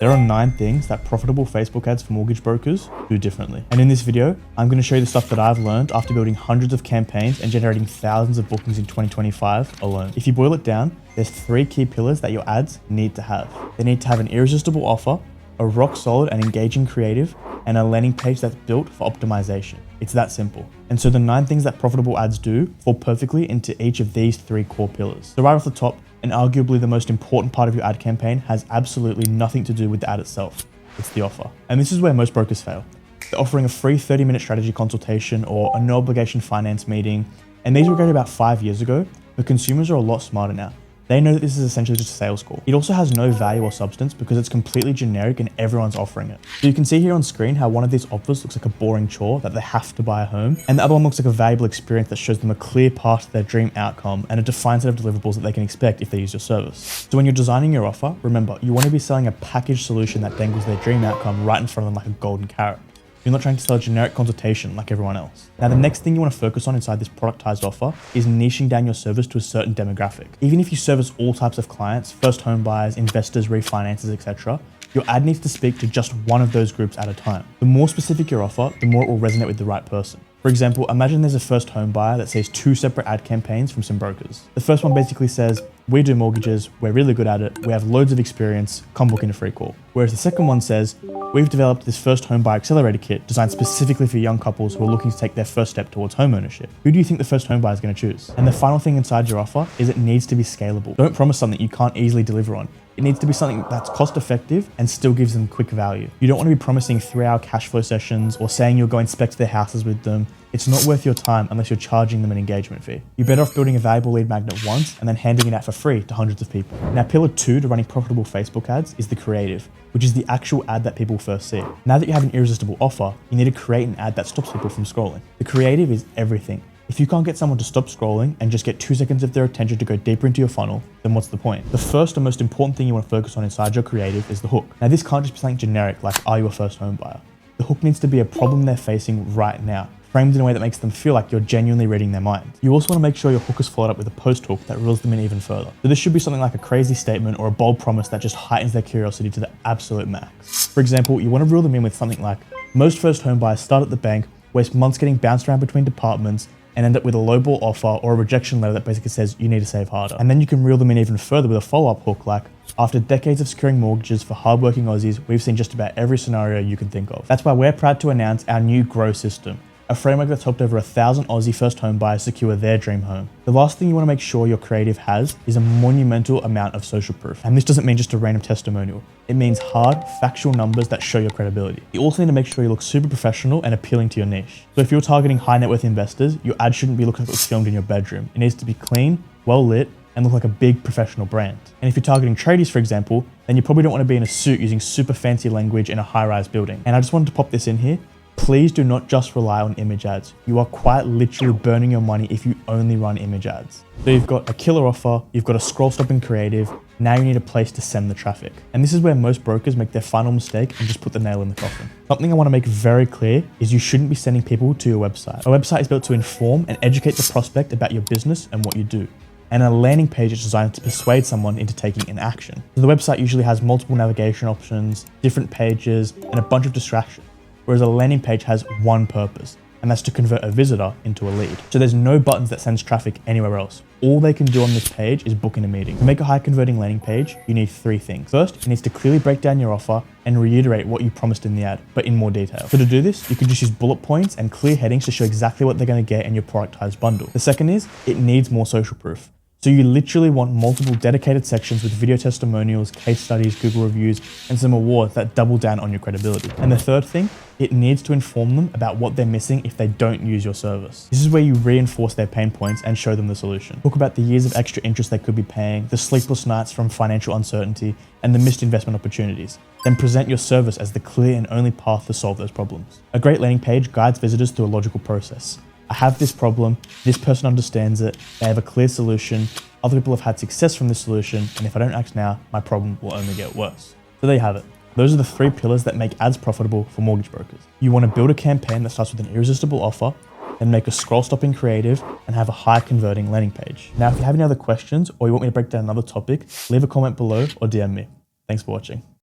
There are 9 things that profitable Facebook ads for mortgage brokers do differently. And in this video, I'm going to show you the stuff that I've learned after building hundreds of campaigns and generating thousands of bookings in 2025 alone. If you boil it down, there's 3 key pillars that your ads need to have. They need to have an irresistible offer, a rock solid and engaging creative, and a landing page that's built for optimization. It's that simple. And so the 9 things that profitable ads do fall perfectly into each of these 3 core pillars. So right off the top, and arguably the most important part of your ad campaign, has absolutely nothing to do with the ad itself. It's the offer. And this is where most brokers fail. They're offering a free 30-minute strategy consultation or a no obligation finance meeting. And these were created about 5 years ago, but consumers are a lot smarter now. They know that this is essentially just a sales call. It also has no value or substance because it's completely generic and everyone's offering it. So you can see here on screen how one of these offers looks like a boring chore that they have to buy a home, and the other one looks like a valuable experience that shows them a clear path to their dream outcome and a defined set of deliverables that they can expect if they use your service. So when you're designing your offer, remember, you want to be selling a packaged solution that dangles their dream outcome right in front of them like a golden carrot. You're not trying to sell a generic consultation like everyone else. Now, the next thing you want to focus on inside this productized offer is niching down your service to a certain demographic. Even if you service all types of clients, first home buyers, investors, refinances, etc., your ad needs to speak to just one of those groups at a time. The more specific your offer, the more it will resonate with the right person. For example, imagine there's a first home buyer that sees 2 separate ad campaigns from some brokers. The first one basically says, we do mortgages, we're really good at it, we have loads of experience, come book in a free call. Whereas the second one says, we've developed this first home buyer accelerator kit designed specifically for young couples who are looking to take their first step towards home ownership. Who do you think the first home buyer is going to choose? And the final thing inside your offer is it needs to be scalable. Don't promise something you can't easily deliver on. It needs to be something that's cost effective and still gives them quick value. You don't want to be promising 3-hour cash flow sessions or saying you'll go inspect their houses with them. It's not worth your time unless you're charging them an engagement fee. You're better off building a valuable lead magnet once and then handing it out for free to hundreds of people. Now, pillar 2 to running profitable Facebook ads is the creative, which is the actual ad that people first see. Now that you have an irresistible offer, you need to create an ad that stops people from scrolling. The creative is everything. If you can't get someone to stop scrolling and just get 2 seconds of their attention to go deeper into your funnel, then what's the point? The first and most important thing you want to focus on inside your creative is the hook. Now, this can't just be something generic like, are you a first home buyer? The hook needs to be a problem they're facing right now, framed in a way that makes them feel like you're genuinely reading their mind. You also want to make sure your hook is followed up with a post hook that reels them in even further. So this should be something like a crazy statement or a bold promise that just heightens their curiosity to the absolute max. For example, you want to reel them in with something like, most first home buyers start at the bank, waste months getting bounced around between departments, and end up with a lowball offer or a rejection letter that basically says you need to save harder. And then you can reel them in even further with a follow-up hook like, after decades of securing mortgages for hardworking Aussies, we've seen just about every scenario you can think of. That's why we're proud to announce our new Grow system, a framework that's helped over 1,000 Aussie first home buyers secure their dream home. The last thing you want to make sure your creative has is a monumental amount of social proof. And this doesn't mean just a random testimonial. It means hard, factual numbers that show your credibility. You also need to make sure you look super professional and appealing to your niche. So if you're targeting high net worth investors, your ad shouldn't be looking like it was filmed in your bedroom. It needs to be clean, well lit, and look like a big professional brand. And if you're targeting tradies, for example, then you probably don't want to be in a suit using super fancy language in a high-rise building. And I just wanted to pop this in here. Please do not just rely on image ads. You are quite literally burning your money if you only run image ads. So you've got a killer offer, you've got a scroll stopping creative, now you need a place to send the traffic. And this is where most brokers make their final mistake and just put the nail in the coffin. Something I want to make very clear is you shouldn't be sending people to your website. A website is built to inform and educate the prospect about your business and what you do. And a landing page is designed to persuade someone into taking an action. So the website usually has multiple navigation options, different pages, and a bunch of distractions. Whereas a landing page has one purpose, and that's to convert a visitor into a lead. So there's no buttons that sends traffic anywhere else. All they can do on this page is book in a meeting. To make a high converting landing page, you need 3 things. First, it needs to clearly break down your offer and reiterate what you promised in the ad, but in more detail. So to do this, you can just use bullet points and clear headings to show exactly what they're going to get in your productized bundle. The second is, it needs more social proof. So you literally want multiple dedicated sections with video testimonials, case studies, Google reviews, and some awards that double down on your credibility. And the third thing, it needs to inform them about what they're missing if they don't use your service. This is where you reinforce their pain points and show them the solution. Talk about the years of extra interest they could be paying, the sleepless nights from financial uncertainty, and the missed investment opportunities. Then present your service as the clear and only path to solve those problems. A great landing page guides visitors through a logical process. I have this problem, this person understands it, they have a clear solution, other people have had success from this solution, and if I don't act now, my problem will only get worse. So there you have it. Those are the 3 pillars that make ads profitable for mortgage brokers. You want to build a campaign that starts with an irresistible offer, then make a scroll stopping creative, and have a high converting landing page. Now, if you have any other questions or you want me to break down another topic, leave a comment below or DM me. Thanks for watching.